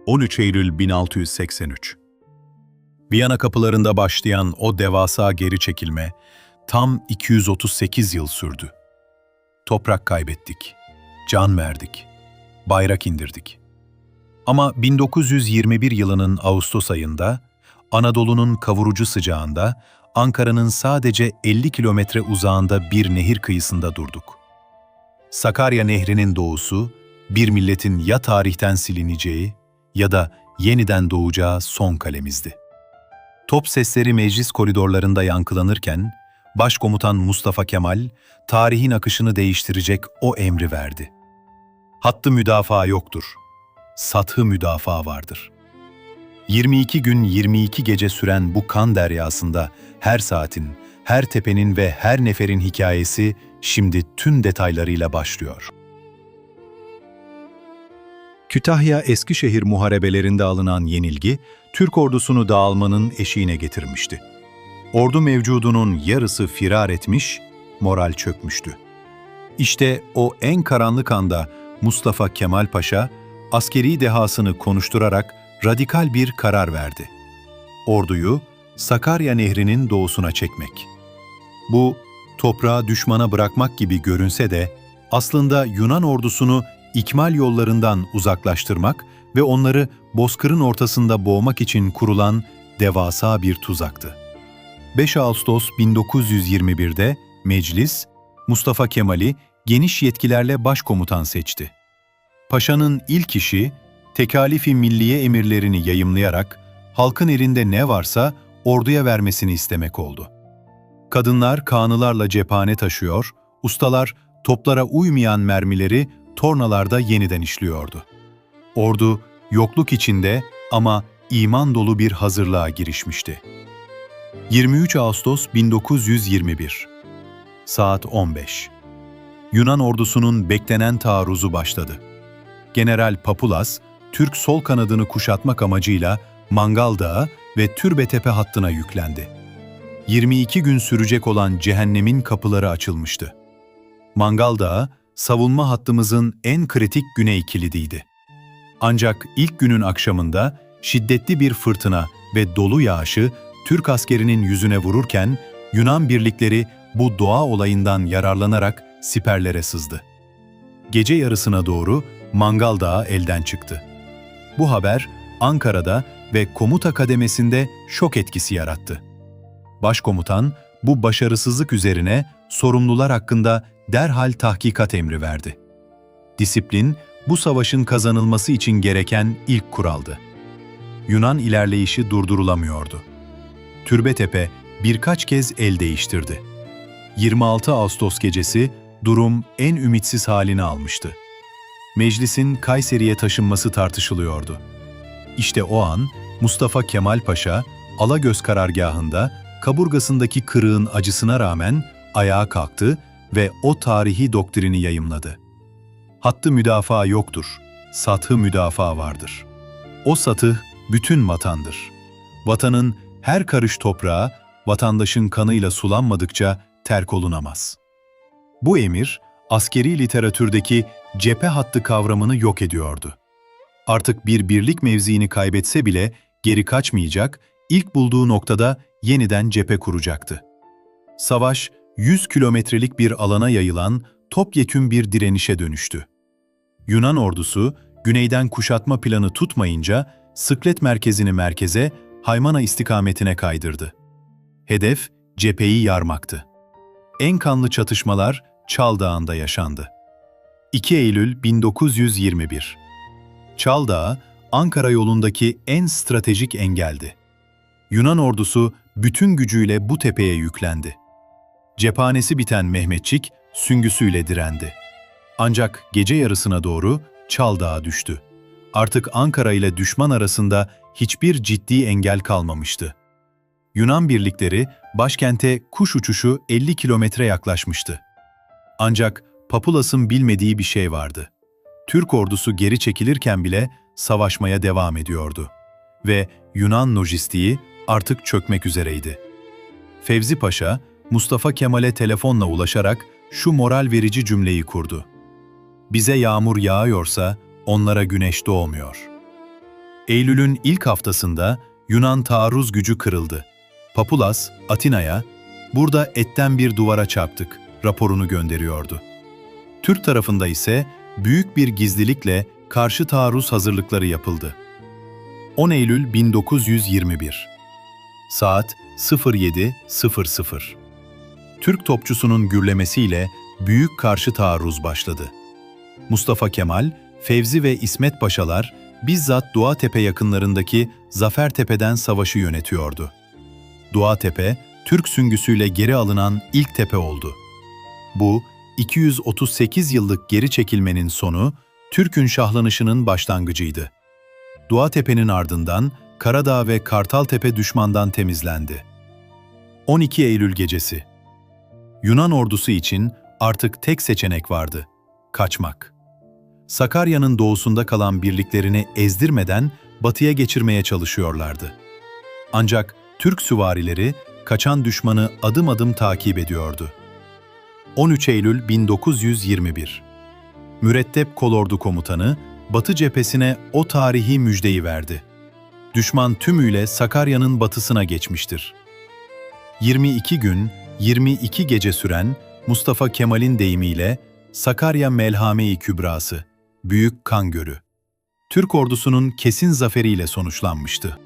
13 Eylül 1683. Viyana kapılarında başlayan o devasa geri çekilme tam 238 yıl sürdü. Toprak kaybettik, can verdik, bayrak indirdik. Ama 1921 yılının Ağustos ayında, Anadolu'nun kavurucu sıcağında, Ankara'nın sadece 50 kilometre uzağında bir nehir kıyısında durduk. Sakarya Nehri'nin doğusu, bir milletin ya tarihten silineceği ya da yeniden doğacağı son kalemizdi. Top sesleri meclis koridorlarında yankılanırken, Başkomutan Mustafa Kemal, tarihin akışını değiştirecek o emri verdi. Hattı müdafaa yoktur, sathı müdafaa vardır. 22 gün 22 gece süren bu kan deryasında her saatin, her tepenin ve her neferin hikayesi şimdi tüm detaylarıyla başlıyor. Kütahya-Eskişehir muharebelerinde alınan yenilgi, Türk ordusunu dağılmanın eşiğine getirmişti. Ordu mevcudunun yarısı firar etmiş, moral çökmüştü. İşte o en karanlık anda Mustafa Kemal Paşa, askeri dehasını konuşturarak radikal bir karar verdi. Orduyu Sakarya Nehri'nin doğusuna çekmek. Bu, toprağı düşmana bırakmak gibi görünse de, aslında Yunan ordusunu ikmal yollarından uzaklaştırmak ve onları bozkırın ortasında boğmak için kurulan devasa bir tuzaktı. 5 Ağustos 1921'de meclis, Mustafa Kemal'i geniş yetkilerle başkomutan seçti. Paşa'nın ilk işi, tekalifi milliye emirlerini yayımlayarak halkın elinde ne varsa orduya vermesini istemek oldu. Kadınlar kağnılarla cephane taşıyor, ustalar toplara uymayan mermileri tornalarda yeniden işliyordu. Ordu yokluk içinde ama iman dolu bir hazırlığa girişmişti. 23 Ağustos 1921. Saat 15. Yunan ordusunun beklenen taarruzu başladı. General Papulas, Türk sol kanadını kuşatmak amacıyla Mangal Dağı ve Türbetepe hattına yüklendi. 22 gün sürecek olan cehennemin kapıları açılmıştı. Mangal Dağı, savunma hattımızın en kritik güney kilidiydi. Ancak ilk günün akşamında şiddetli bir fırtına ve dolu yağışı Türk askerinin yüzüne vururken Yunan birlikleri bu doğa olayından yararlanarak siperlere sızdı. Gece yarısına doğru Mangal Dağı elden çıktı. Bu haber Ankara'da ve komuta kademesinde şok etkisi yarattı. Başkomutan bu başarısızlık üzerine sorumlular hakkında derhal tahkikat emri verdi. Disiplin, bu savaşın kazanılması için gereken ilk kuraldı. Yunan ilerleyişi durdurulamıyordu. Türbetepe birkaç kez el değiştirdi. 26 Ağustos gecesi durum en ümitsiz halini almıştı. Meclisin Kayseri'ye taşınması tartışılıyordu. İşte o an Mustafa Kemal Paşa, Alagöz karargahında kaburgasındaki kırığın acısına rağmen ayağa kalktı ve o tarihi doktrini yayımladı. Hattı müdafaa yoktur, sathı müdafaa vardır. O satıh bütün vatandır. Vatanın her karış toprağı, vatandaşın kanıyla sulanmadıkça terk olunamaz. Bu emir, askeri literatürdeki cephe hattı kavramını yok ediyordu. Artık bir birlik mevziini kaybetse bile geri kaçmayacak, ilk bulduğu noktada yeniden cephe kuracaktı. Savaş, 100 kilometrelik bir alana yayılan topyekün bir direnişe dönüştü. Yunan ordusu, güneyden kuşatma planı tutmayınca Sıklet merkezini merkeze, Haymana istikametine kaydırdı. Hedef, cepheyi yarmaktı. En kanlı çatışmalar Çal Dağı'nda yaşandı. 2 Eylül 1921. Çal Dağı, Ankara yolundaki en stratejik engeldi. Yunan ordusu bütün gücüyle bu tepeye yüklendi. Cephanesi biten Mehmetçik süngüsüyle direndi. Ancak gece yarısına doğru Çal Dağı düştü. Artık Ankara ile düşman arasında hiçbir ciddi engel kalmamıştı. Yunan birlikleri başkente kuş uçuşu 50 kilometre yaklaşmıştı. Ancak Papulas'ın bilmediği bir şey vardı. Türk ordusu geri çekilirken bile savaşmaya devam ediyordu. Ve Yunan lojistiği artık çökmek üzereydi. Fevzi Paşa, Mustafa Kemal'e telefonla ulaşarak şu moral verici cümleyi kurdu. Bize yağmur yağıyorsa onlara güneş doğmuyor. Eylül'ün ilk haftasında Yunan taarruz gücü kırıldı. Papulas, Atina'ya, "Burada etten bir duvara çarptık" raporunu gönderiyordu. Türk tarafında ise büyük bir gizlilikle karşı taarruz hazırlıkları yapıldı. 10 Eylül 1921 Saat 07.00. Türk topçusunun gürlemesiyle büyük karşı taarruz başladı. Mustafa Kemal, Fevzi ve İsmet Paşalar bizzat Doğatepe yakınlarındaki Zafertepe'den savaşı yönetiyordu. Doğatepe, Türk süngüsüyle geri alınan ilk tepe oldu. Bu, 238 yıllık geri çekilmenin sonu, Türk'ün şahlanışının başlangıcıydı. Doğatepe'nin ardından Karadağ ve Kartaltepe düşmandan temizlendi. 12 Eylül gecesi. Yunan ordusu için artık tek seçenek vardı: kaçmak. Sakarya'nın doğusunda kalan birliklerini ezdirmeden batıya geçirmeye çalışıyorlardı. Ancak Türk süvarileri kaçan düşmanı adım adım takip ediyordu. 13 Eylül 1921 Mürettep Kolordu Komutanı, Batı cephesine o tarihi müjdeyi verdi: düşman tümüyle Sakarya'nın batısına geçmiştir. 22 gün, 22 gece süren Mustafa Kemal'in deyimiyle Sakarya Melhame-i Kübrası, Büyük Kan Gölü, Türk ordusunun kesin zaferiyle sonuçlanmıştı.